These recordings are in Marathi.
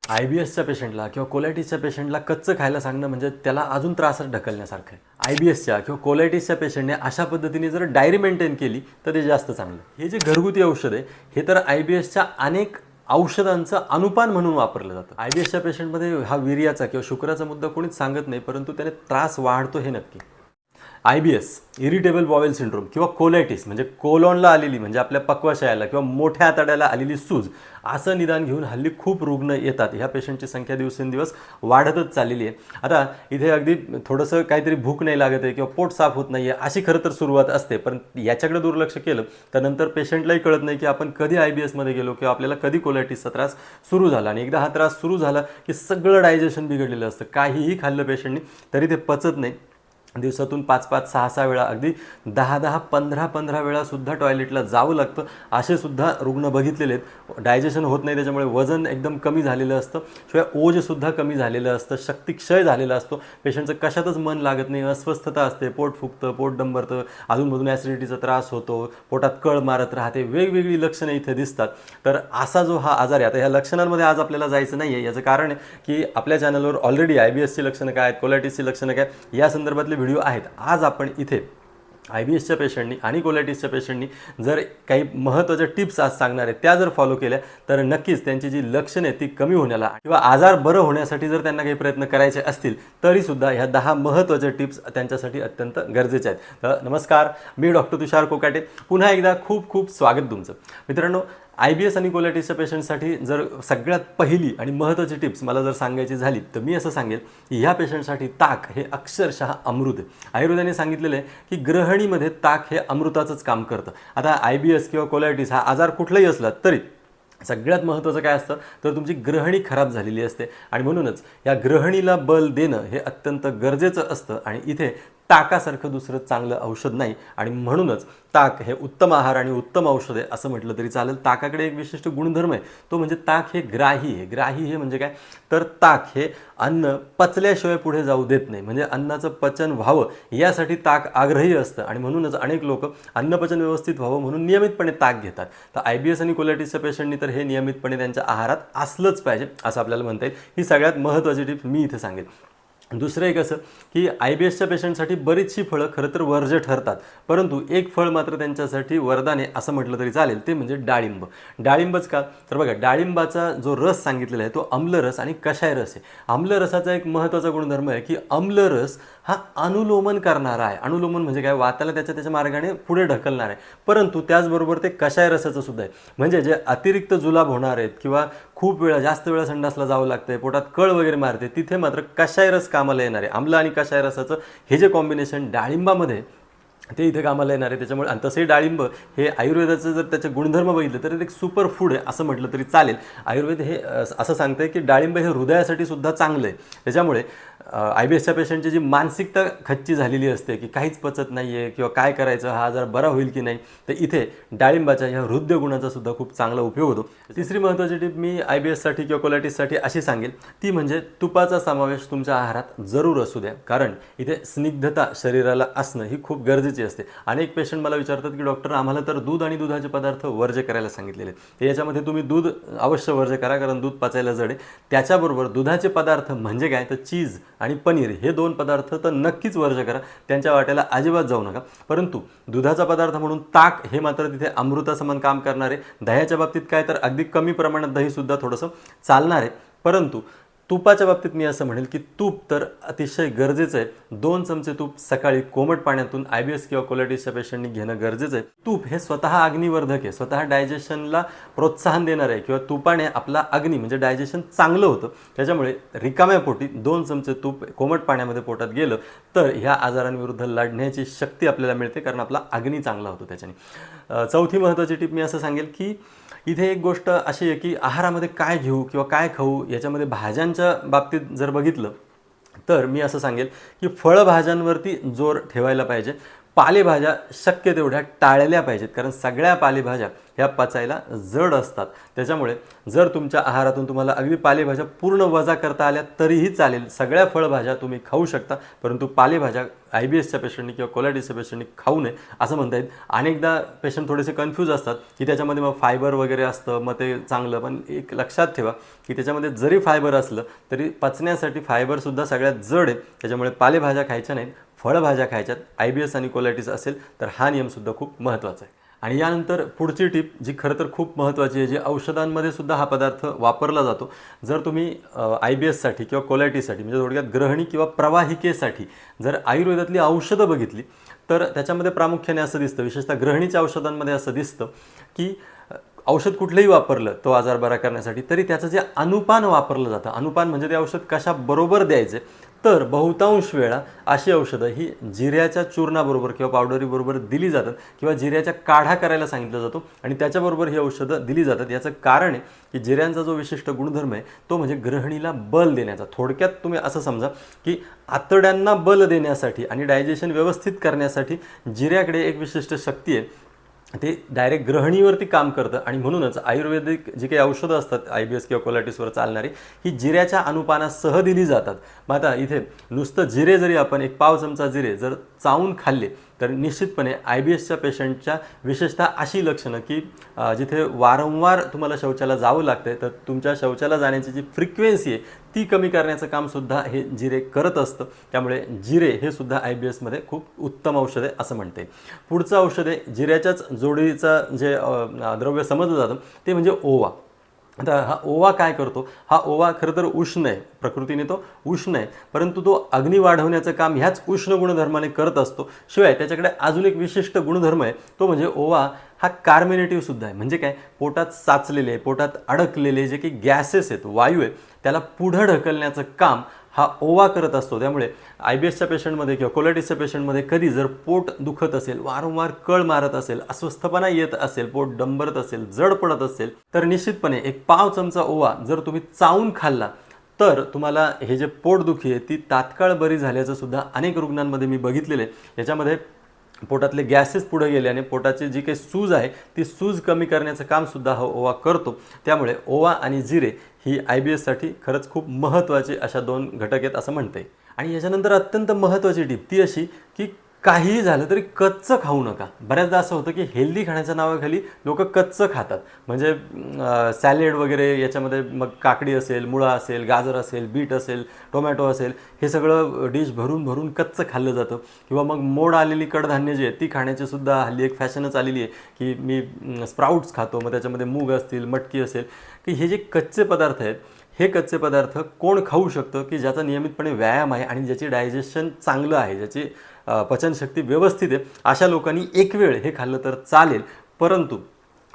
IBSच्या पेशंटला किंवा कोलायटिसच्या पेशंटला कच्चं खायला सांगणं म्हणजे त्याला अजून त्रासात ढकलण्यासारखं आहे। IBSच्या किंवा कोलायटिसच्या पेशंटने अशा पद्धतीने जर डायरी मेंटेन केली तर ते जास्त चांगलं। हे जे घरगुती औषध आहे हे तर IBSच्या अनेक औषधांचं अनुपान म्हणून वापरलं जातं। IBSच्या पेशंटमध्ये हा वीर्याचा किंवा शुक्राचा मुद्दा कोणीच सांगत नाही, परंतु त्याने त्रास वाढतो हे नक्की। IBS इरिटेबल बॉवेल सिंड्रोम किंवा कोलायटिस म्हणजे कोलॉनला आलेली म्हणजे आपल्या पक्वाशयाला किंवा मोठ्या आतड्याला आलेली सूज असं निदान घेऊन हल्ली खूप रुग्ण येतात। ह्या पेशंटची संख्या दिवसेंदिवस वाढतच चाललेली आहे। आता इथे अगदी थोडंसं काहीतरी भूक नाही लागत आहे किंवा पोट साफ होत नाही आहे अशी खरं तर सुरुवात असते, पण याच्याकडे दुर्लक्ष केलं तर नंतर पेशंटलाही कळत नाही की आपण कधी IBSमध्ये गेलो किंवा आपल्याला कधी कोलायटिसचा त्रास सुरू झाला। आणि एकदा हा त्रास सुरू झाला की सगळं डायजेशन बिघडलेलं असतं। काहीही खाल्लं पेशंटनी तरी ते पचत नाही। दिवसातून 5-5, 6-6 वेळा अगदी 10-10, 15-15 वेळा सुद्धा टॉयलेटला जावं लागतं असे सुद्धा रुग्ण बघितलेले आहेत। डायजेशन होत नाही, त्याच्यामुळे वजन एकदम कमी झालेलं असतं, शिवाय ओजसुद्धा कमी झालेलं असतं, शक्तिक्षय झालेला असतो, पेशंटचं कशातच मन लागत नाही, अस्वस्थता असते, पोट फुगतं, पोट डंबरतं, अधूनमधून ॲसिडिटीचा त्रास होतो, पोटात कळ मारत राहते, वेगवेगळी लक्षणं इथे दिसतात। तर असा जो हा आजार आहे, आता ह्या लक्षणांमध्ये आज आपल्याला जायचं नाही आहे। याचं कारण आहे की आपल्या चॅनलवर ऑलरेडी IBSची लक्षणं काय आहेत, कोलायटिसची लक्षणं काय या संदर्भातले व्हिडिओ आहेत। आज आपण इथे IBSच्या पेशंटनी आणि कोलायटिसच्या पेशंटनी जर काही महत्त्वाच्या टिप्स आज सांगणार आहेत त्या जर फॉलो केल्या तर नक्कीच त्यांची जी लक्षणे ती कमी होण्याला किंवा आजार बरं होण्यासाठी जर त्यांना काही प्रयत्न करायचे असतील तरीसुद्धा ह्या 10 महत्त्वाच्या टिप्स त्यांच्यासाठी अत्यंत गरजेच्या आहेत। तर नमस्कार, मी डॉक्टर तुषार कोकाटे, पुन्हा एकदा खूप खूप स्वागत तुमचं। मित्रांनो, IBS आणि कोलायटिसच्या पेशंटसाठी जर सगळ्यात पहिली आणि महत्त्वाची टिप्स मला जर सांगायची झाली तर मी असं सांगेल की ह्या पेशंटसाठी ताक हे अक्षरशः अमृत आहे। आयुर्वेदाने सांगितलेलं आहे की ग्रहणीमध्ये ताक हे अमृताचंच काम करतं। आता IBS किंवा कोलायटिस हा आजार कुठलाही असला तरी सगळ्यात महत्त्वाचं काय असतं तर तुमची ग्रहणी खराब झालेली असते आणि म्हणूनच या ग्रहणीला बल देणं हे अत्यंत गरजेचं असतं आणि इथे ताकासारखं दुसरं चांगलं औषध नाही आणि म्हणूनच ताक हे उत्तम आहार आणि उत्तम औषध आहे असं म्हटलं तरी चालेल। ताकाकडे एक विशिष्ट गुणधर्म आहे, तो म्हणजे ताक हे ग्राही आहे। ग्राही हे म्हणजे काय तर ताक हे अन्न पचल्याशिवाय पुढे जाऊ देत नाही, म्हणजे अन्नाचं पचन व्हावं यासाठी ताक आग्रही असतं आणि म्हणूनच अनेक लोक अन्नपचन व्यवस्थित व्हावं म्हणून नियमितपणे ताक घेतात। तर IBS आणि कोलायटिसच्या पेशंटनी तर हे नियमितपणे त्यांच्या आहारात असलंच पाहिजे असं आपल्याला म्हणता येईल। ही सगळ्यात महत्त्वाची टिप्स मी इथे सांगेन। दुसरं एक असं की IBSच्या पेशंटसाठी बरीचशी फळं खरं तर वर्ज्य ठरतात, परंतु एक फळ मात्र त्यांच्यासाठी वरदान आहे असं म्हटलं तरी चालेल, ते म्हणजे डाळिंब। डाळिंबच का तर बघा, डाळिंबाचा जो रस सांगितलेला आहे तो आम्लरस आणि कषाय रस आहे। आम्लरसाचा एक महत्त्वाचा गुणधर्म आहे की आम्लरस हा अनुलोमन करणारा आहे। अनुलोमन म्हणजे काय, वाताला त्याच्या मार्गाने पुढे ढकलणार आहे, परंतु त्याचबरोबर ते कषाय रसाचं सुद्धा आहे, म्हणजे जे अतिरिक्त जुलाब होणार आहेत किंवा खूप वेळा जास्त वेळा संडासला जावं लागतंय, पोटात कळ वगैरे मारते, तिथे मात्र कषाय रस कामाला येणार आहे। आम्ल आणि कषाय रसाचं हे जे कॉम्बिनेशन डाळिंबामध्ये ते इथे कामाला येणार आहे। त्याच्यामुळे आणि तसंही डाळिंब हे आयुर्वेदाचं जर त्याचे गुणधर्म बघितले तर एक सुपर फूड आहे असं म्हटलं तरी चालेल। आयुर्वेद हे असं सांगतं आहे की डाळिंब हे हृदयासाठी सुद्धा चांगलं आहे। त्याच्यामुळे IBSच्या पेशंटची जी मानसिकता खच्ची झालेली असते की काहीच पचत नाही आहे किंवा काय करायचं, हा आजार बरा होईल की नाही, तर इथे डाळिंबाच्या ह्या हृदय गुणाचा सुद्धा खूप चांगला उपयोग होतो। तिसरी महत्त्वाची टिप मी IBSसाठी किंवा कोलायटिससाठी अशी सांगेल ती म्हणजे तुपाचा समावेश तुमच्या आहारात जरूर असू द्या, कारण इथे स्निग्धता शरीराला असणं ही खूप गरजेची असते। अनेक पेशंट मला विचारतात की डॉक्टर आम्हाला तर दूध आणि दुधाचे पदार्थ वर्ज्य करायला सांगितलेले, तर याच्यामध्ये तुम्ही दूध अवश्य वर्ज्य करा कारण दूध पचायला जड आहे। त्याच्याबरोबर दुधाचे पदार्थ म्हणजे काय तर चीज आणि पनीर हे 2 पदार्थ तर नक्कीच वर्ज्य करा, त्यांच्या वाट्याला अजिबात जाऊ नका। परंतु दुधाचा पदार्थ म्हणून ताक हे मात्र तिथे अमृतासमान काम करणार आहे। दह्याच्या बाबतीत काय तर अगदी कमी प्रमाणात दहीसुद्धा थोडंसं चालणार आहे, परंतु तुपाच्या बाबतीत मी असं म्हणेल की तूप तर अतिशय गरजेचं आहे। 2 चमचे तूप सकाळी कोमट पाण्यातून IBS किंवा कोलायटिसच्या पेशंटनी घेणं गरजेचं आहे। तूप हे स्वतः अग्निवर्धक आहे, स्वतः डायजेशनला प्रोत्साहन देणार आहे किंवा तुपाने आपला अग्नी म्हणजे डायजेशन चांगलं होतं। त्याच्यामुळे रिकाम्या पोटी 2 चमचे तूप कोमट पाण्यामध्ये पोटात गेलं तर ह्या आजारांविरुद्ध लढण्याची शक्ती आपल्याला मिळते, कारण आपला अग्नी चांगला होतो त्याच्याने। चौथी महत्त्वाची टिप मी असं सांगेल की इथे एक गोष्ट अशी आहे की आहारामध्ये काय घेऊ किंवा काय खाऊ याच्यामध्ये भाज्यांच्या बाबतीत जर बघितलं तर मी असं सांगेल की फळभाज्यांवरती जोर ठेवायला पाहिजे। पालेभाज्या शक्य तेवढ्या टाळल्या पाहिजेत, कारण सगळ्या पालेभाज्या ह्या पचायला जड असतात. त्याच्यामुळे जर तुमच्या आहारातून तुम्हाला अगदी पालेभाज्या पूर्ण वजा करता आल्या तरीही चालेल, सगळ्या फळभाज्या तुम्ही खाऊ शकता, परंतु पालेभाज्या IBSच्या पेशंटनी किंवा कोलायटिसच्या पेशंटनी खाऊ नये असं म्हणता येईल. अनेकदा पेशंट थोडेसे कन्फ्यूज असतात की त्याच्यामध्ये मग फायबर वगैरे असतं, मग ते चांगलं, पण एक लक्षात ठेवा की त्याच्यामध्ये जरी फायबर असलं तरी पचण्यासाठी फायबरसुद्धा सगळ्यात जड आहे. त्याच्यामुळे पालेभाज्या खायच्या नाहीत, फळभाज्या खायच्यात. IBS आणि कोलायटिस असेल तर हा नियमसुद्धा खूप महत्त्वाचा आहे. आणि यानंतर पुढची टिप जी खरं तर खूप महत्त्वाची आहे, जी औषधांमध्ये सुद्धा हा पदार्थ वापरला जातो. जर तुम्ही IBSसाठी किंवा कोलायटिससाठी म्हणजे थोडक्यात ग्रहणी किंवा प्रवाहिकेसाठी जर आयुर्वेदातली औषधं बघितली तर त्याच्यामध्ये प्रामुख्याने असं दिसतं, विशेषतः ग्रहणीच्या औषधांमध्ये असं दिसतं की औषध कुठलंही वापरलं तो आजार बरा करण्यासाठी तरी त्याचं जे अनुपान वापरलं जातं, अनुपान म्हणजे ते औषध कशाबरोबर द्यायचे, तर बहुतांश वेळा अशी औषधं ही जिऱ्याच्या चूर्णाबरोबर किंवा पावडरीबरोबर दिली जातात किंवा जिऱ्याच्या काढा करायला सांगितलं जातो आणि त्याच्याबरोबर ही औषधं दिली जातात. याचं कारण आहे की जिऱ्यांचा जो विशिष्ट गुणधर्म आहे तो म्हणजे ग्रहणीला बल देण्याचा. थोडक्यात तुम्ही असं समजा की आतड्यांना बल देण्यासाठी आणि डायजेशन व्यवस्थित करण्यासाठी जिऱ्याकडे एक विशिष्ट शक्ती आहे, ते डायरेक्ट ग्रहणीवरती काम करतं. आणि म्हणूनच आयुर्वेदिक जी काही औषधं असतात IBS किंवा कोलायटिसवर चालणारी ही जिऱ्याच्या अनुपानासह दिली जातात. मग आता इथे नुसतं जिरे जरी आपण एक पाव चमचा जिरे जर चावून खाल्ले तर निश्चितपणे IBSच्या पेशंटच्या विशेषतः अशी लक्षणं की जिथे वारंवार तुम्हाला शौचाला जावं लागतं तर तुमच्या शौचाला जाण्याची जी फ्रिक्वेन्सी आहे ती कमी करण्याचं कामसुद्धा हे जिरे करत असतं. त्यामुळे जिरे हे सुद्धा IBSमध्ये खूप उत्तम औषध आहे असं म्हणते. पुढचं औषध आहे जिऱ्याच्याच जोडीचा जे द्रव्य समजलं जातं ते म्हणजे ओवा. आता हा ओवा काय करतो, हा ओवा खरं तर उष्ण आहे, प्रकृतीने तो उष्ण आहे, परंतु तो अग्नी वाढवण्याचं काम ह्याच उष्ण गुणधर्माने करत असतो. शिवाय त्याच्याकडे अजून एक विशिष्ट गुणधर्म आहे, तो म्हणजे ओवा हा कार्मिनेटिव्ह सुद्धा आहे. म्हणजे काय, पोटात साचलेले, पोटात अडकलेले जे काही गॅसेस आहेत, वायू आहेत, त्याला पुढं ढकलण्याचं काम हा ओवा करत असतो. त्यामुळे IBSच्या पेशंटमध्ये किंवा कोलायटिसच्या पेशंटमध्ये कधी जर पोट दुखत असेल, वारंवार कळ मारत असेल, अस्वस्थपणा येत असेल, पोट डंबरत असेल, जड पडत असेल तर निश्चितपणे एक पाव चमचा ओवा जर तुम्ही चावून खाल्ला तर तुम्हाला हे जे पोटदुखी आहे ती तात्काळ बरी झाल्याचं सुद्धा अनेक रुग्णांमध्ये मी बघितलेलं आहे. याच्यामध्ये पोटातले गॅसेस पुढे गेले आणि पोटाची जी काही सूज आहे ती सूज कमी करण्याचं कामसुद्धा हा ओवा करतो. त्यामुळे ओवा आणि जिरे ही IBSसाठी खरंच खूप महत्त्वाची अशा 2 घटक आहेत असं म्हणते. आणि याच्यानंतर अत्यंत महत्त्वाची टिप ती अशी की काहीही झालं तरी कच्चं खाऊ नका. बऱ्याचदा असं होतं की हेल्दी खाण्याच्या नावाखाली लोक कच्चं खातात, म्हणजे सॅलेड वगैरे याच्यामध्ये मग काकडी असेल, मुळा असेल, गाजर असेल, बीट असेल, टोमॅटो असेल, हे सगळं डिश भरून भरून कच्चं खाल्लं जातं. किंवा मग मोड आलेली कडधान्य जी आहेत ती खाण्याची सुद्धा हल्ली एक फॅशनच आलेली आहे की मी स्प्राउट्स खातो, मग त्याच्यामध्ये मूग असतील, मटकी असेल, की हे जे कच्चे पदार्थ आहेत हे कच्चे पदार्थ कोण खाऊ शकतं की ज्याचा नियमितपणे व्यायाम आहे आणि ज्याची डायजेशन चांगलं आहे, ज्याची पचनशक्ती व्यवस्थित आहे, अशा लोकांनी एक वेळ हे खाल्लं तर चालेल. परंतु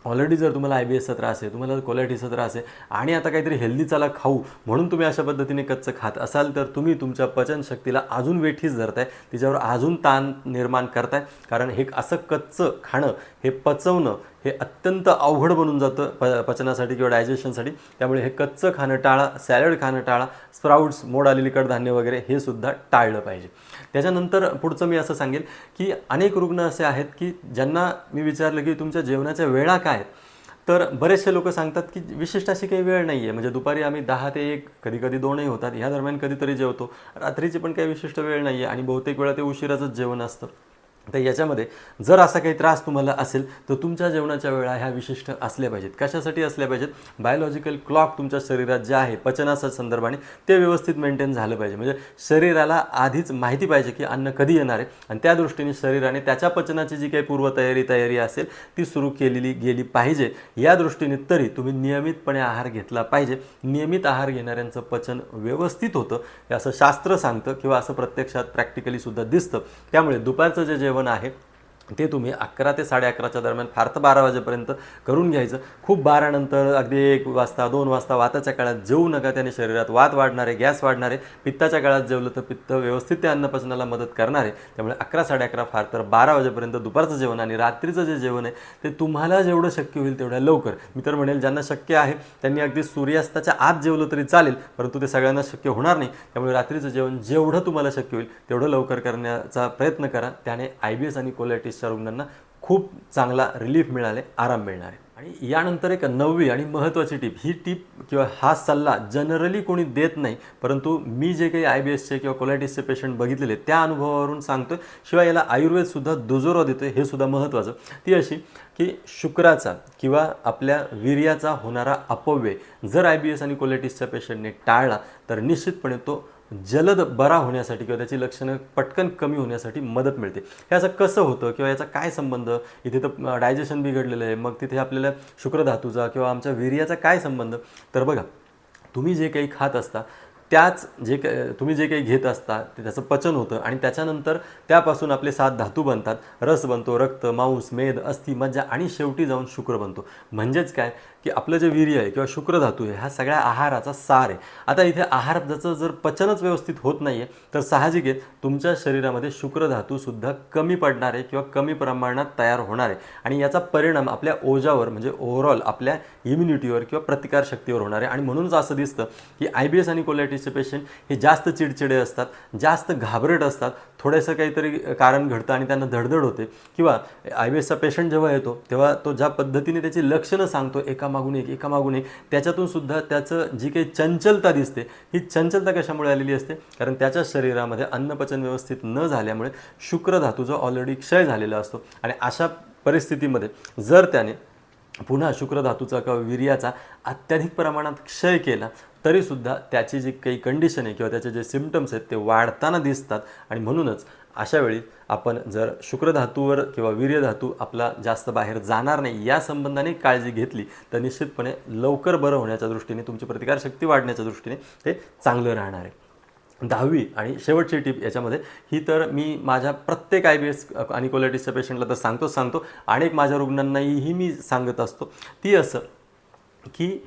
ऑलरेडी जर तुम्हाला IBSचा त्रास आहे, तुम्हाला कोलायटिसचा त्रास आहे आणि आता काहीतरी हेल्दी चला खाऊ म्हणून तुम्ही अशा पद्धतीने कच्चं खात असाल तर तुम्ही तुमच्या पचनशक्तीला अजून वेठीस धरताय, तिच्यावर अजून ताण निर्माण करताय. कारण हे असं कच्चं खाणं, हे पचवणं हे अत्यंत अवघड बनून जातं पचनासाठी किंवा डायजेशनसाठी. त्यामुळे हे कच्चं खाणं टाळा, सॅलड खाणं टाळा, स्प्राउट्स, मोड आलेली कडधान्य वगैरे हे सुद्धा टाळलं पाहिजे. त्याच्यानंतर पुढचं मी असं सांगेल की अनेक रुग्ण असे आहेत की ज्यांना मी विचारलं की तुमच्या जेवणाच्या वेळा काय आहेत, तर बरेचसे लोक सांगतात की विशिष्ट अशी काही वेळ नाही आहे, म्हणजे दुपारी आम्ही 10 ते 1, कधी कधी 2ही होतात, ह्या दरम्यान कधीतरी जेवतो, रात्रीची पण काही विशिष्ट वेळ नाही आहे आणि बहुतेक वेळा ते उशिराचंच जेवण असतं. तर याच्यामध्ये जर असा काही त्रास तुम्हाला असेल तर तुमच्या जेवणाच्या वेळा ह्या विशिष्ट असल्या पाहिजेत. कशासाठी असल्या पाहिजेत, बायोलॉजिकल क्लॉक तुमच्या शरीरात जे आहे पचनाच्या संदर्भाने ते व्यवस्थित मेंटेन झालं पाहिजे. म्हणजे शरीराला आधीच माहिती पाहिजे की अन्न कधी येणार आहे आणि त्या दृष्टीने शरीराने त्याच्या पचनाची जी काही पूर्वतयारी असेल ती सुरू केलेली गेली पाहिजे. या दृष्टीने तरी तुम्ही नियमितपणे आहार घेतला पाहिजे. नियमित आहार घेणाऱ्यांचं पचन व्यवस्थित होतं हे असं शास्त्र सांगतं किंवा असं प्रत्यक्षात प्रॅक्टिकली सुद्धा दिसतं. त्यामुळे दुपारचं जे जेवण आहे ते तुम्ही 11 ते 11:30च्या दरम्यान फार तर 12 वाजेपर्यंत करून घ्यायचं. खूप 12 नंतर अगदी 1 वाजता 2 वाजता वाताच्या काळात जेवू नका. त्याने शरीरात वात वाढणार आहे, गॅस वाढणार आहे. पित्ताच्या काळात जेवलं तर पित्त व्यवस्थित ते अन्नपचनाला मदत करणार आहे. त्यामुळे 11 11:30 फार तर 12 वाजेपर्यंत दुपारचं जेवण आणि रात्रीचं जे जेवण आहे ते तुम्हाला जेवढं शक्य होईल तेवढ्या लवकर. मी तर म्हणेल ज्यांना शक्य आहे त्यांनी अगदी सूर्यास्ताच्या आत जेवलं तरी चालेल, परंतु ते सगळ्यांना शक्य होणार नाही. त्यामुळे रात्रीचं जेवण जेवढं तुम्हाला शक्य होईल तेवढं लवकर करण्याचा प्रयत्न करा. त्याने IBS आणि कोलायटिसच्या रुग्णांना खूप चांगला रिलीफ मिळाले, आराम मिळणार आहे. आणि यानंतर एक 9वी आणि महत्त्वाची टीप, ही टीप किंवा हा सल्ला जनरली कोणी देत नाही, परंतु मी जे काही IBSचे किंवा कोलायटिसचे पेशंट बघितलेले त्या अनुभवावरून सांगतोय. शिवाय याला आयुर्वेदसुद्धा दुजोरा देतोय, हे सुद्धा महत्त्वाचं. ती अशी की शुक्राचा किंवा आपल्या वीर्याचा होणारा अपव्यय जर IBS आणि कोलायटिसच्या पेशंटने टाळला तर निश्चितपणे तो जलद बरा होण्यासाठी किंवा त्याची लक्षणं पटकन कमी होण्यासाठी मदत मिळते. हे असं कसं होतं किंवा याचा काय संबंध, इथे तर डायजेशन बिघडलेलं आहे, मग तिथे आपल्याला शुक्रधातूचा किंवा आमच्या वीर्याचा काय संबंध. तर बघा, तुम्ही जे काही खात असता त्याच तुम्ही जे काही घेत असता ते त्याचं पचन होतं आणि त्याच्यानंतर त्यापासून आपले 7 धातू बनतात. रस बनतो, रक्त, मांस, मेद, अस्थि, मज्जा आणि शेवटी जाऊन शुक्र बनतो. म्हणजेच काय की आपलं जे वीर्य आहे किंवा शुक्रधातू आहे हा सगळ्या आहाराचा सार आहे. आता इथे आहार ज्याचं जर पचनच व्यवस्थित होत नाही आहे तर साहजिक आहे तुमच्या शरीरामध्ये शुक्रधातूसुद्धा कमी पडणार आहे किंवा कमी प्रमाणात तयार होणार आहे आणि याचा परिणाम आपल्या ओजावर म्हणजे ओव्हरऑल आपल्या इम्युनिटीवर किंवा प्रतिकारशक्तीवर होणार आहे. आणि म्हणूनच असं दिसतं की IBS आणि कोलायटिसचे पेशंट हे जास्त चिडचिडे असतात, जास्त घाबरट असतात. थोडंसं काहीतरी कारण घडतं आणि त्यांना धडधड होते किंवा IBSचा पेशंट जेव्हा येतो तेव्हा तो ज्या पद्धतीने त्याची लक्षणं सांगतो एकामागून एक त्याच्यातून सुद्धा त्याचं जी काही चंचलता दिसते, ही चंचलता कशामुळे आलेली असते, कारण त्याच्या शरीरामध्ये अन्नपचन व्यवस्थित न झाल्यामुळे शुक्रधातूचा ऑलरेडी क्षय झालेला असतो. आणि अशा परिस्थितीमध्ये जर त्याने पुन्हा शुक्रधातूचा किंवा वीर्याचा अत्याधिक प्रमाणात क्षय केला तरीसुद्धा त्याची जी काही कंडिशन आहे किंवा त्याचे जे सिम्पटम्स आहेत ते वाढताना दिसतात. आणि म्हणूनच अशा वेळी आपण जर शुक्रधातूवर किंवा वीर्यधातू आपला जास्त बाहेर जाणार नाही या संबंधाने काळजी घेतली तर निश्चितपणे लवकर बरं होण्याच्या दृष्टीने, तुमची प्रतिकारशक्ती वाढण्याच्या दृष्टीने ते चांगलं राहणार आहे. 10वी आणि शेवटची टीप याच्यामध्ये ही तर मी माझ्या प्रत्येक IBS आणि कोलायटिसच्या पेशंटला तर सांगतो अनेक माझ्या रुग्णांनाही मी सांगत असतो. ती असं की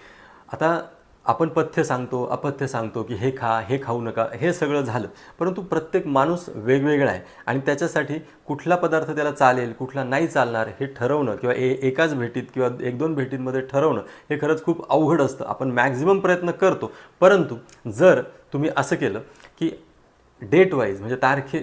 आता आपण पथ्य सांगतो, अपथ्य सांगतो की हे खा, हे खाऊ नका, हे सगळं झालं, परंतु प्रत्येक माणूस वेगवेगळा आहे आणि त्याच्यासाठी कुठला पदार्थ त्याला चालेल, कुठला नाही चालणार हे ठरवणं किंवा एकाच भेटीत किंवा 1-2 भेटींमध्ये ठरवणं हे खरंच खूप अवघड असतं. आपण मॅक्झिमम प्रयत्न करतो, परंतु जर तुम्ही असं केलं की डेट वाईज म्हणजे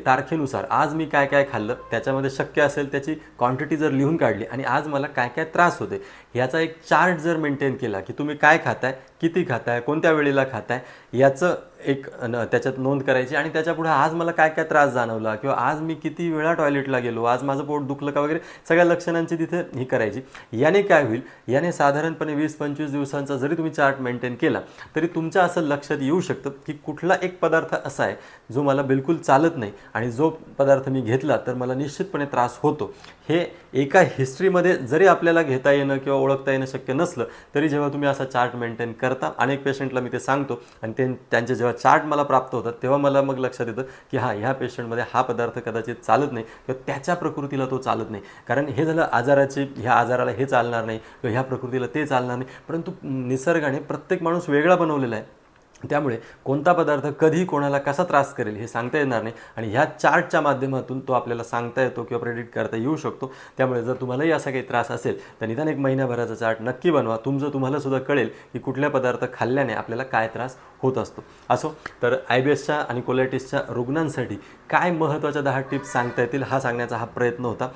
तारखेनुसार आज मी काय काय खाल्लं त्याच्यामध्ये शक्य असेल त्याची क्वांटिटी जर लिहून काढली आणि आज मला काय काय त्रास होते याचा एक चार्ट जर मेंटेन केला की तुम्ही काय खाताय, किती खाताय, कोणत्या वेळेला खाताय, याचं एक त्याच्यात नोंद करायची आणि त्याच्यापुढे आज मला काय काय त्रास जाणवला किंवा आज मी किती वेळा टॉयलेटला गेलो, आज माझं पोट दुखलं का वगैरे सगळ्या लक्षणांची तिथे ही करायची. याने काय होईल, याने साधारणपणे 20-25 दिवसांचा जरी तुम्ही चार्ट मेंटेन केला तरी तुमच्या असं लक्षात येऊ शकतं की कुठला एक पदार्थ असा आहे जो मला बिलकुल चालत नाही आणि जो पदार्थ मी घेतला तर मला निश्चितपणे त्रास होतो. हे एका हिस्ट्रीमध्ये जरी आपल्याला घेता येणं किंवा ओळखता येणं शक्य नसलं तरी जेव्हा तुम्ही असा चार्ट मेंटेन करता, अनेक पेशंटला मी ते सांगतो आणि त्यांचे जेव्हा चार्ट मला प्राप्त होतात तेव्हा मला मग लक्षात येतं की ह्या पेशंटमध्ये हा पदार्थ कदाचित चालत नाही किंवा त्याच्या प्रकृतीला तो चालत नाही. कारण हे झालं आजाराचे, ह्या आजाराला हे चालणार नाही किंवा ह्या प्रकृतीला ते चालणार नाही, परंतु निसर्गाने प्रत्येक माणूस वेगळा बनवलेला आहे. त्यामुळे कोणता पदार्थ कधी कोणाला कसा त्रास करेल हे सांगता येणार नाही आणि ह्या चार्टच्या माध्यमातून तो आपल्याला सांगता येतो किंवा प्रेडिक्ट करता येऊ शकतो. त्यामुळे जर तुम्हालाही असा काही त्रास असेल तर निदान 1 महिन्याभराचा चार्ट नक्की बनवा. तुम्हाला सुद्धा कळेल की कुठल्या पदार्थ खाल्ल्याने आपल्याला काय त्रास होत असतो. असो तर IBSच्या आणि कोलायटिसच्या रुग्णांसाठी काय महत्त्वाच्या 10 टिप्स सांगता येतील हा सांगण्याचा हा प्रयत्न होता.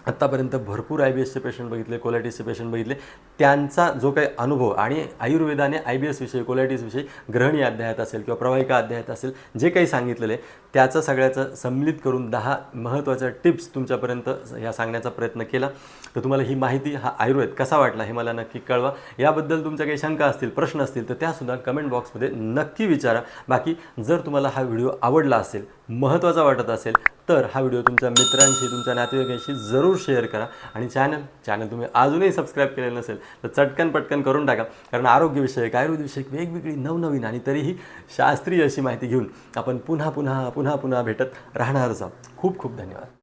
आत्तापर्यंत भरपूर IBSचे पेशंट बघितले, कोलायटिसचे पेशंट बघितले, त्यांचा जो काही अनुभव आणि आयुर्वेदाने IBS विषयी, कोलायटिस विषयी ग्रहणी अध्यायात असेल किंवा प्रवाहिका अध्यायात असेल जे काही सांगितलेलं आहे त्याचं सगळ्याचं सम्मिलित करून 10 महत्त्वाच्या टिप्स तुमच्यापर्यंत ह्या सांगण्याचा प्रयत्न केला. तर तुम्हाला ही माहिती, हा आयुर्वेद कसा वाटला हे मला नक्की कळवा. याबद्दल तुमच्या काही शंका असतील, प्रश्न असतील तर त्यासुद्धा कमेंट बॉक्समध्ये नक्की विचारा. बाकी जर तुम्हाला हा व्हिडिओ आवडला असेल, महत्त्वाचा वाटत असेल तर हा व्हिडिओ तुमच्या मित्रांशी, तुमच्या नातेवाईकांशी जरूर शेअर करा आणि चॅनल तुम्ही अजूनही सबस्क्राईब केलेलं नसेल तर चटकन पटकन करून टाका. कारण आरोग्यविषयक, आयुर्वेदविषयक वेगवेगळी नवनवीन आणि तरीही शास्त्रीय अशी माहिती घेऊन आपण पुन्हा भेटत राहणारच आहोत. खूप खूप धन्यवाद.